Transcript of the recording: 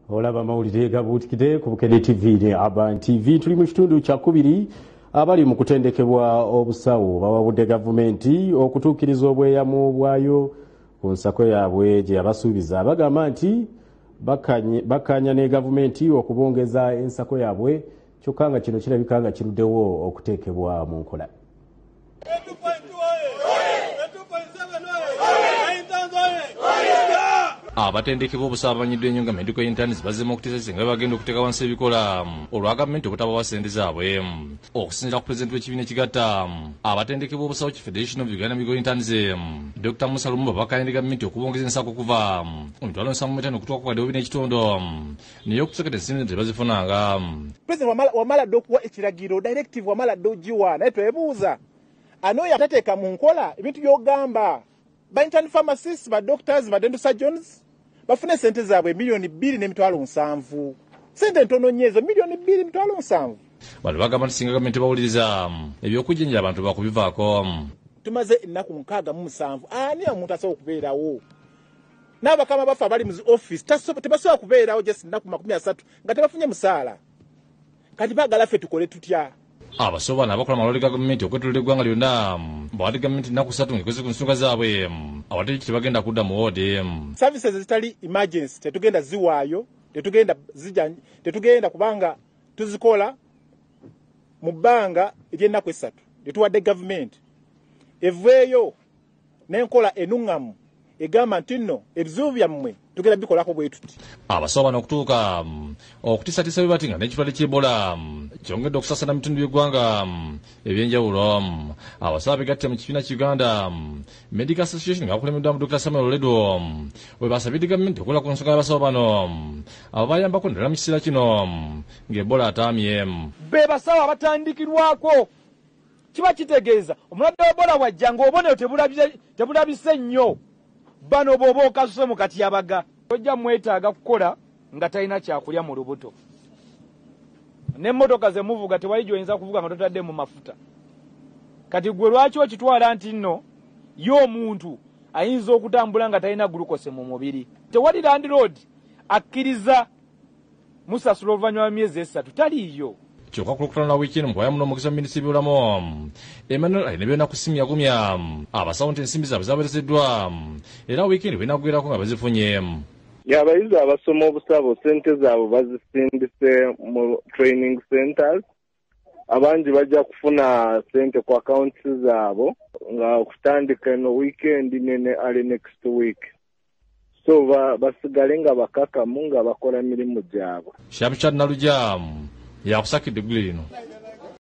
Olaba mawulire ga Bukedde ku Bukedde TV ne Abatendekebwa TV tuli mu kitundu kya kubiri abali mu kutendekebwa obusawo bawabudde gavumenti okutuukiriza obweyamu bwayo ku nsako yaabwe gye yabasuubiza bagamba nti bakkaanya ne gavumenti okubongeza ensako yaabwe kyokka nga kino kirabika nga kiruddewo okuteekebwa mu nkola. Abatendekebwa Obusawo Balemeddeko interns bazema okutiisa singa bagenda okuteeka wansi ebikola olwa gavumenti obutabawa ssente zaabwe. Okusinziira ku pulezidenti w'ekibiina Gavt, Abatendekebwa Obusawo Federation of Uganda Medical Interns, Dr. Musa Lumumba bakkaanya ne gavumenti okubongeza ensako okuva mu 7,500 okutuuka ku 2,2 naye okuseketa ensimbi tebazifunanga. Pulezidenti wamala dde okuwa ekiragiro directive wamala dde ogiwa naye twebuuza ano yatateeka mu nkola ebintu by'ogamba ba intern pharmacists ba doctors ba dental surgeons bafune sente zaabwe $2,700,000 sente ntono nyezo $2,700,000. Bali bagamba nti singa gavumenti bawuliriza ebyokujjanjaba abantu bakubivaako. Tumaze ennaku 67 ani omuntu asobola okubeerawo n'abakama bafe abali mu office tebasobola kubeerawo just ennaku 30 nga tebafunye musaala kati baagala ffe tukole tutya. Abasoba n'abakola amalwaliro ga gavumenti okwetolera eggwanga lyonna bawadde gavumenti ennaku 3 ng'ekozesa ku nsonga zaabwe awadde tebagenda kudda mu woodi. Services ezitali emergency tetugenda ziwaayo tetugenda kubanga tuzikola mu bbanga ery'ennaku 3 lyetuwadde gavumenti eveeyo n'enkola enuŋŋamu egamba nti nno ebizibu byammwe tugenda bikolako bwe tuti. Abasawo bano okutuuka okutiisatiisa bwe bati nga n'ekirwadde ky'Ebola kyongedde okusaasaana mu bitundu by'eggwanga ebyenjawulo. Abasawo begatte mu kibiina Uganda Medical Association nga bakulembeddwa mu Dr. Samuel Oledo bwe basabidde gavumenti okukola ku nsonga y'abasawo bano abo bayambako naddala mu kiseera kino ng'Ebola ataamye. Be basawo abatandikirwako kiba kitegeeza omulwadde wa Ebola wajja ng'obonero tebulabise nnyo bano bw'oba okasuse mu katyabaga tojja mwetaaga kukola nga talina kyakulya mu lubuto n'emmotoka ze muvuga tewali gy'oyinza kuvuga nga totadde mu mafuta. Kati gwe lwaki okitwala nti nno ye omuntu ayinza okutambula nga talina gulukose mu mubiri? Tewali landlord akkiriza musasula oluvannyuma myezi 3 taliiyo. Kyokka ku Lwokutaano lwa wiiki eno mu bwayamu n'omukisa mu minisitule y'ebyobulamu Emmanuel alina byonna ku ssimu yagumya abasawo nti ensimbi zaabwe zaweerezeddwa era wiiki eno beenaggweerako nga bazifunye. Abayizi abasoma obusawo ssente zaabwe bazisindise mu training centers abangi bajja kufuna ssente ku accounts zaabo nga okutandika eno weekend nene ali next week so basigale nga bakakamu nga bakola mirimu gyabwe. Shabu Chad Naluja yakusakidde eggulu lino.